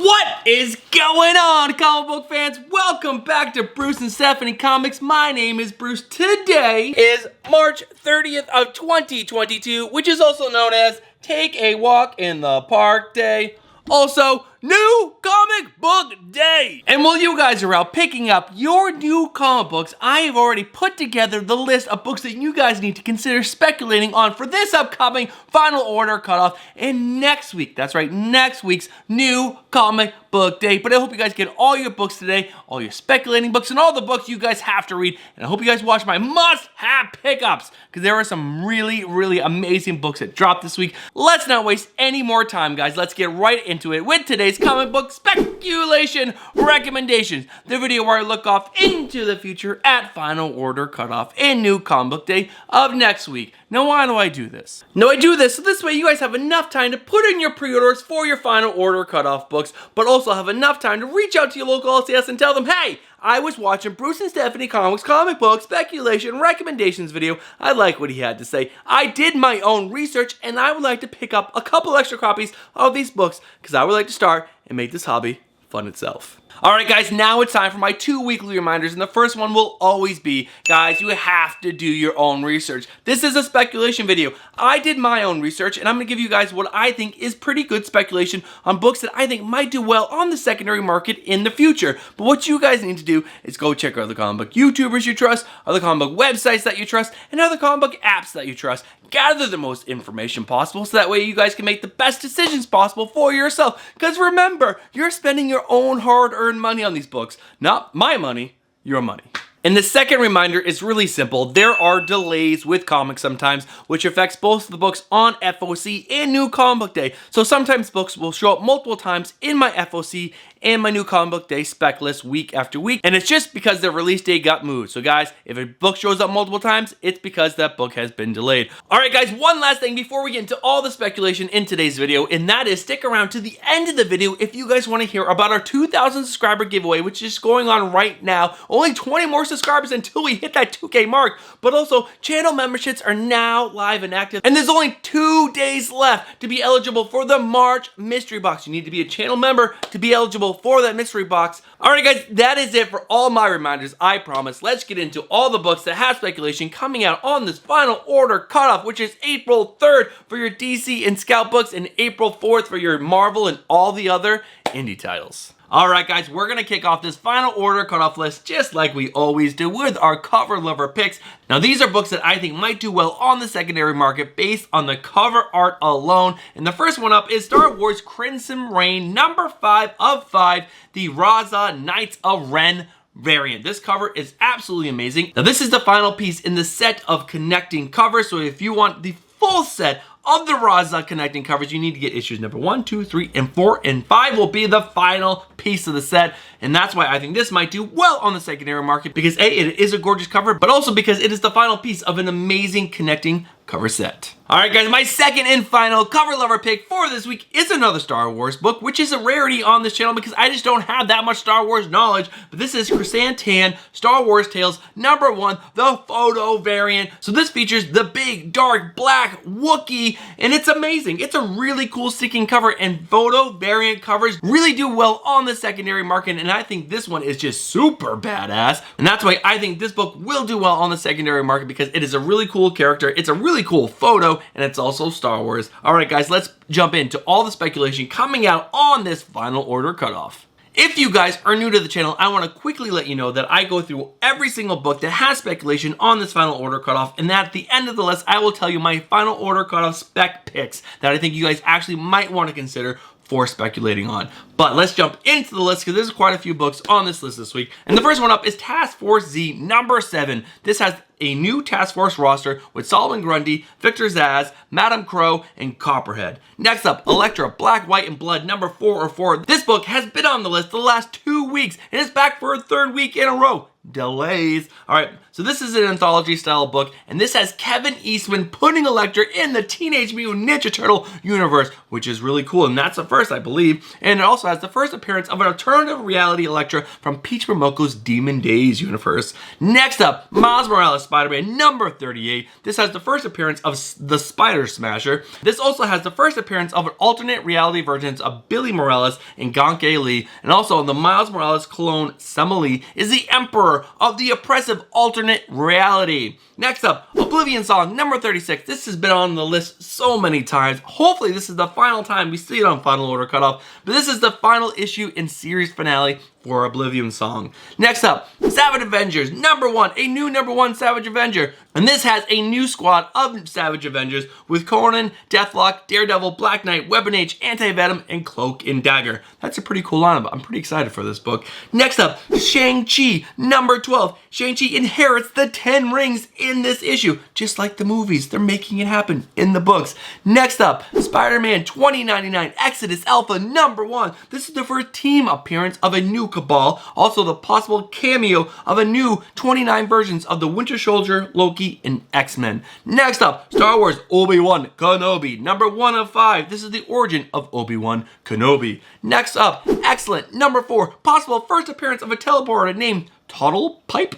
What is going on, comic book fans? Welcome back to Bruce and Stephanie Comics. My name is Bruce. Today is March 30th of 2022, which is also known as Take a Walk in the Park Day. Also, New Comic Book Day! And while you guys are out picking up your new comic books, I have already put together the list of books that you guys need to consider speculating on for this upcoming final order cutoff and next week. That's right, next week's New Comic Book Day. But I hope you guys get all your books today, all your speculating books, and all the books you guys have to read. And I hope you guys watch my must-have pickups, because there are some really amazing books that dropped this week. Let's not waste any more time, guys. Let's get right into it with today's comic book speculation recommendations, the video where I look off into the future at final order cutoff and New Comic Book Day of next week. Now, why do I do this? No, I do this so this way you guys have enough time to put in your pre-orders for your final order cutoff books, but also have enough time to reach out to your local LCS and tell them, hey, I was watching Bruce and Stephanie Comics comic book speculation recommendations video. I like what he had to say. I did my own research and I would like to pick up a couple extra copies of these books because I would like to start and make this hobby fun itself. Alright guys, now it's time for my 2 weekly reminders, and the first one will always be, guys, you have to do your own research. This is a speculation video. I did my own research, and I'm going to give you guys what I think is pretty good speculation on books that I think might do well on the secondary market in the future. But what you guys need to do is go check out the comic book YouTubers you trust, other comic book websites that you trust, and other comic book apps that you trust. Gather the most information possible so that way you guys can make the best decisions possible for yourself. Because remember, you're spending your own hard-earned money on these books. Not my money, your money. And the second reminder is really simple. There are delays with comics sometimes, which affects both the books on FOC and New Comic Book Day. So sometimes books will show up multiple times in my FOC and my New Comic Book Day spec list week after week. And it's just because the release date got moved. So guys, if a book shows up multiple times, it's because that book has been delayed. Alright guys, one last thing before we get into all the speculation in today's video, and that is stick around to the end of the video if you guys want to hear about our 2,000 subscriber giveaway, which is going on right now. Only 20 more subscribers until we hit that 2K mark. But also, channel memberships are now live and active, and there's only 2 days left to be eligible for the March mystery box. You need to be a channel member to be eligible for that mystery box. Alright guys, that is it for all my reminders, I promise. Let's get into all the books that have speculation coming out on this final order cutoff, which is April 3rd for your DC and Scout books and April 4th for your Marvel and all the other indie titles. Alright guys, we're going to kick off this final order cutoff list just like we always do with our cover lover picks. Now these are books that I think might do well on the secondary market based on the cover art alone. And the first one up is Star Wars Crimson Reign number 5 of 5, the Raza Knights of Ren variant. This cover is absolutely amazing. Now this is the final piece in the set of connecting covers, so if you want the full set of the Raza connecting covers, you need to get issues number 1, 2, 3, and 4, and 5 will be the final piece of the set. And that's why I think this might do well on the secondary market, because A, it is a gorgeous cover, but also because it is the final piece of an amazing connecting cover set. Alright guys, my second and final cover lover pick for this week is another Star Wars book, which is a rarity on this channel because I just don't have that much Star Wars knowledge. But this is Chrysantan Star Wars Tales number 1, the photo variant. So this features the big, dark, black Wookiee, and it's amazing. It's a really cool sticking cover, and photo variant covers really do well on the secondary market, and I think this one is just super badass. And that's why I think this book will do well on the secondary market, because it is a really cool character, it's a really cool photo, and it's also Star Wars. Alright guys, let's jump into all the speculation coming out on this final order cutoff. If you guys are new to the channel, I want to quickly let you know that I go through every single book that has speculation on this final order cutoff, and that at the end of the list, I will tell you my final order cutoff spec picks that I think you guys actually might want to consider for speculating on. But let's jump into the list because there's quite a few books on this list this week. And the first one up is Task Force Z number 7. This has a new Task Force roster with Solomon Grundy, Victor Zsasz, Madame Crow, and Copperhead. Next up, Elektra Black, White, and Blood number 404. This book has been on the list the last 2 weeks and is back for a 3rd week in a row. Delays. Alright, So this is an anthology style book, and this has Kevin Eastman putting Elektra in the Teenage Mutant Ninja Turtle universe, which is really cool, and that's the first, I believe. And it also has the first appearance of an alternative reality Elektra from Peach Momoko's Demon Days universe. Next up, Miles Morales Spider-Man number 38. This has the first appearance of the Spider Smasher. This also has the first appearance of an alternate reality versions of Billy Morales and Ganke Lee, and also the Miles Morales clone Sema Lee is the Emperor of the oppressive alternate reality. Next up, Oblivion Song number 36. This has been on the list so many times. Hopefully this is the final time we see it on Final Order Cutoff, but this is the final issue and series finale for Oblivion Song. Next up, Savage Avengers number 1, a new number 1 Savage Avenger. And this has a new squad of Savage Avengers with Conan, Deathlock, Daredevil, Black Knight, Weapon H, Anti-Venom, and Cloak and Dagger. That's a pretty cool lineup. I'm pretty excited for this book. Next up, Shang-Chi number 12. Shang-Chi inherits the 10 rings in this issue, just like the movies. They're making it happen in the books. Next up, Spider-Man 2099 Exodus Alpha number 1. This is the first team appearance of a new Cabal, also the possible cameo of a new 29 versions of the Winter Soldier, Loki, and X-Men. Next up, Star Wars Obi-Wan Kenobi, number 1 of 5. This is the origin of Obi-Wan Kenobi. Next up, Excellent, number 4. Possible first appearance of a teleporter named Toddlepip,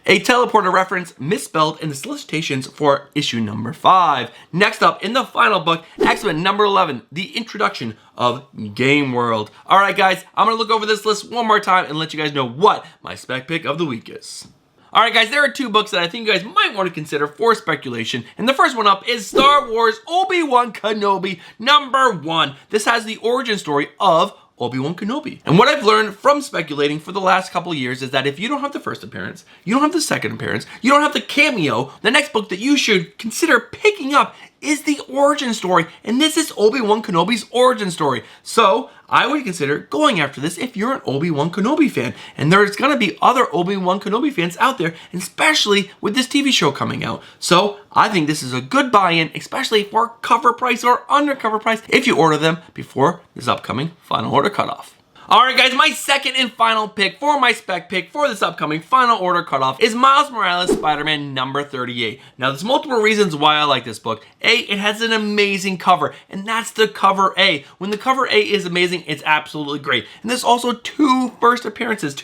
a teleporter reference misspelled in the solicitations for issue number 5. Next up, in the final book, X-Men number 11, the introduction of Game World. Alright guys, I'm going to look over this list one more time and let you guys know what my spec pick of the week is. Alright guys, there are 2 books that I think you guys might want to consider for speculation, and the first one up is Star Wars Obi-Wan Kenobi number 1. This has the origin story of Obi-Wan Kenobi. And what I've learned from speculating for the last couple of years is that if you don't have the first appearance, you don't have the second appearance, you don't have the cameo, the next book that you should consider picking up is the origin story, and this is Obi-Wan Kenobi's origin story. So I would consider going after this if you're an Obi-Wan Kenobi fan, and there's gonna be other Obi-Wan Kenobi fans out there, especially with this TV show coming out. So I think this is a good buy-in, especially for cover price or under cover price if you order them before this upcoming Final Order Cutoff. Alright guys, my second and final pick for my spec pick for this upcoming Final Order Cutoff is Miles Morales Spider-Man number 38. Now there's multiple reasons why I like this book. A, it has an amazing cover, and that's the cover A. When the cover A is amazing, it's absolutely great. And there's also 2 first appearances.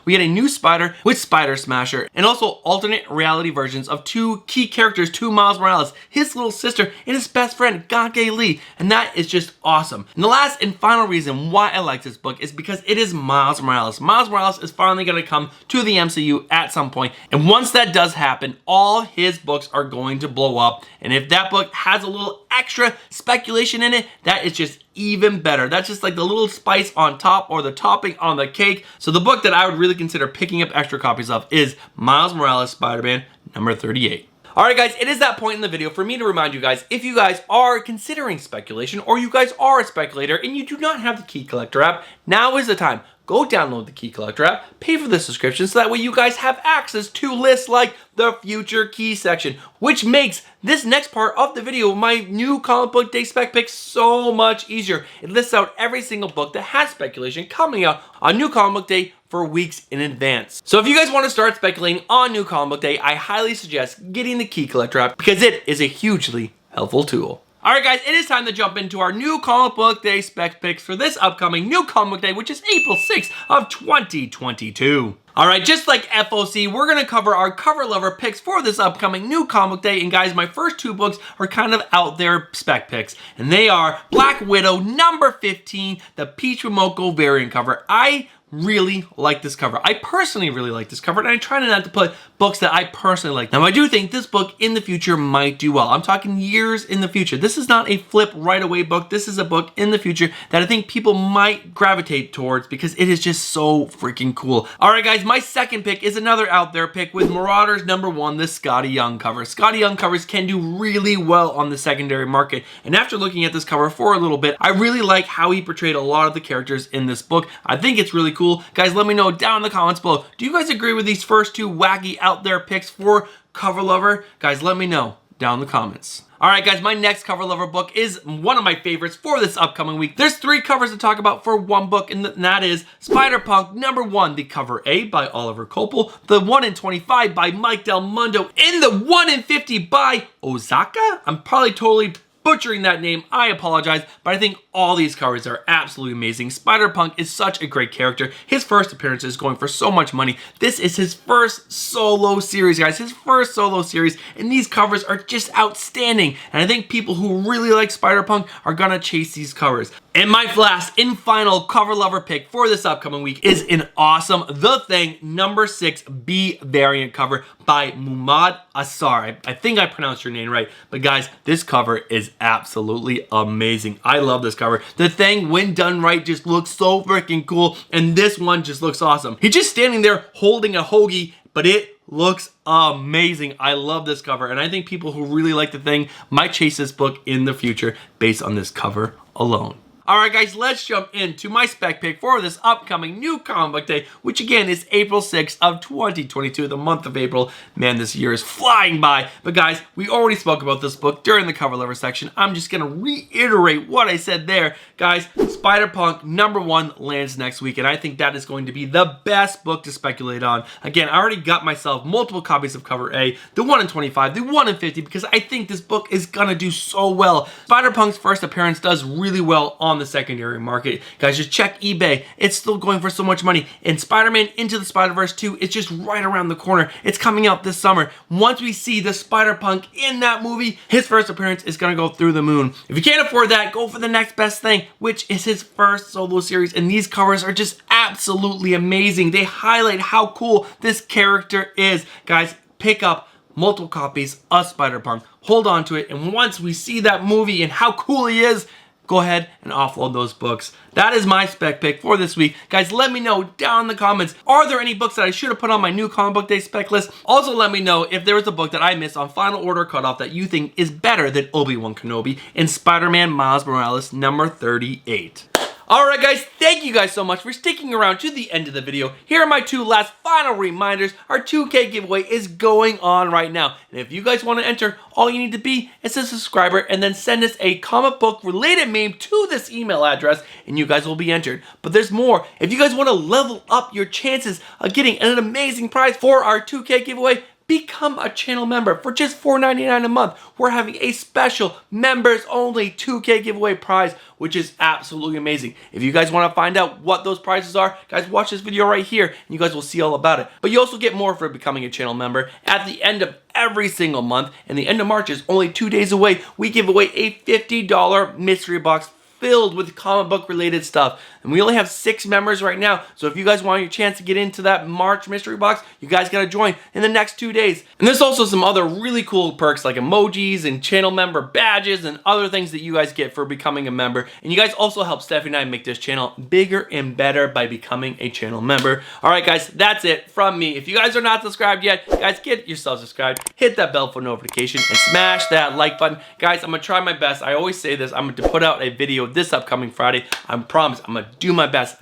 We get a new Spider with Spider Smasher, and also alternate reality versions of 2 key characters to Miles Morales, his little sister and his best friend, Ganke Lee. And that is just awesome. And the last and final reason why I like this book is because it is Miles Morales. Miles Morales is finally going to come to the MCU at some point, and once that does happen, all his books are going to blow up, and if that book has a little extra speculation in it, that is just even better. That's just like the little spice on top, or the topping on the cake. So the book that I would really consider picking up extra copies of is Miles Morales Spider-Man number 38. Alright guys, it is that point in the video for me to remind you guys, if you guys are considering speculation, or you guys are a speculator and you do not have the Key Collector app, now is the time. Go download the Key Collector app, pay for the subscription so that way you guys have access to lists like the Future Key section, which makes this next part of the video, my new comic book day spec pick, so much easier. It lists out every single book that has speculation coming out on New Comic Book Day for weeks in advance. So if you guys want to start speculating on New Comic Book Day, I highly suggest getting the Key Collector app because it is a hugely helpful tool. Alright guys, it is time to jump into our New Comic Book Day spec picks for this upcoming New Comic Book Day, which is April 6th of 2022. Alright, just like FOC, we're going to cover our cover lover picks for this upcoming New Comic Book Day, and guys, my first 2 books are kind of out there spec picks, and they are Black Widow number 15, the Peach Momoko variant cover. I really like this cover. I personally really like this cover, and I try not to put books that I personally like. Now, I do think this book in the future might do well. I'm talking years in the future. This is not a flip right away book. This is a book in the future that I think people might gravitate towards because it is just so freaking cool. Alright guys, my second pick is another out there pick with Marauders number 1, the Scotty Young cover. Scotty Young covers can do really well on the secondary market, and after looking at this cover for a little bit, I really like how he portrayed a lot of the characters in this book. I think it's really cool. Guys, let me know down in the comments below. Do you guys agree with these first 2 wacky out there picks for cover lover? Guys, let me know down in the comments. Alright guys, my next cover lover book is one of my favorites for this upcoming week. There's 3 covers to talk about for one book, and that is Spider-Punk #1, the cover A by Oliver Copel, the 1 in 25 by Mike Del Mundo, and the 1 in 50 by Ozaka? I'm probably totally butchering that name, I apologize, but I think all these covers are absolutely amazing. Spider-Punk is such a great character. His first appearance is going for so much money. This is his first solo series, guys. His first solo series, and these covers are just outstanding. And I think people who really like Spider-Punk are gonna chase these covers. And my last and final cover lover pick for this upcoming week is an awesome The Thing #6 B variant cover by Mumad Asar. I think I pronounced your name right, but guys, this cover is absolutely amazing. I love this cover. The Thing, when done right, just looks so freaking cool, and this one just looks awesome. He's just standing there holding a hoagie, but it looks amazing. I love this cover, and I think people who really like The Thing might chase this book in the future based on this cover alone. Alright guys, let's jump into my spec pick for this upcoming new comic book day, which again is April 6th of 2022, the month of April. Man, this year is flying by. But guys, we already spoke about this book during the cover lover section. I'm just gonna reiterate what I said there. Guys, Spider-Punk #1 lands next week, and I think that is going to be the best book to speculate on. Again, I already got myself multiple copies of cover A, the 1 in 25, the 1 in 50, because I think this book is gonna do so well. Spider-Punk's first appearance does really well on the secondary market. Guys, just check eBay. It's still going for so much money. And Spider-Man Into the Spider-Verse 2, it's just right around the corner. It's coming out this summer. Once we see the Spider-Punk in that movie, his first appearance is gonna go through the moon. If you can't afford that, go for the next best thing, which is his first solo series. And these covers are just absolutely amazing. They highlight how cool this character is. Guys, pick up multiple copies of Spider-Punk. Hold on to it. And once we see that movie and how cool he is, go ahead and offload those books. That is my spec pick for this week. Guys, let me know down in the comments, are there any books that I should have put on my new comic book day spec list? Also, let me know if there was a book that I missed on final order cutoff that you think is better than Obi-Wan Kenobi and Spider-Man Miles Morales #38. Alright guys, thank you guys so much for sticking around to the end of the video. Here are my 2 last final reminders. Our 2K giveaway is going on right now. And if you guys want to enter, all you need to be is a subscriber and then send us a comic book related meme to this email address and you guys will be entered. But there's more. If you guys want to level up your chances of getting an amazing prize for our 2K giveaway, become a channel member for just $4.99 a month. We're having a special members only 2K giveaway prize, which is absolutely amazing. If you guys want to find out what those prizes are, guys, watch this video right here and you guys will see all about it. But you also get more for becoming a channel member at the end of every single month, and the end of March is only 2 days away. We give away a $50 mystery box filled with comic book related stuff. And we only have 6 members right now. So if you guys want your chance to get into that March mystery box, you guys gotta join in the next 2 days. And there's also some other really cool perks like emojis and channel member badges and other things that you guys get for becoming a member. And you guys also help Stephanie and I make this channel bigger and better by becoming a channel member. Alright guys, that's it from me. If you guys are not subscribed yet, guys, get yourself subscribed, hit that bell for notification, and smash that like button. Guys, I'm gonna try my best. I always say this, I'm gonna put out a video this upcoming Friday. I promise I'm gonna do my best.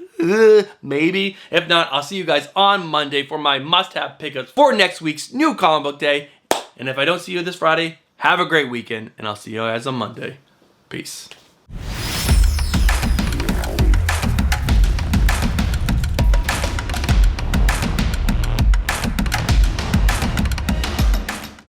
Maybe. If not, I'll see you guys on Monday for my must-have pickups for next week's new comic book day. And if I don't see you this Friday, have a great weekend, and I'll see you guys on Monday. Peace.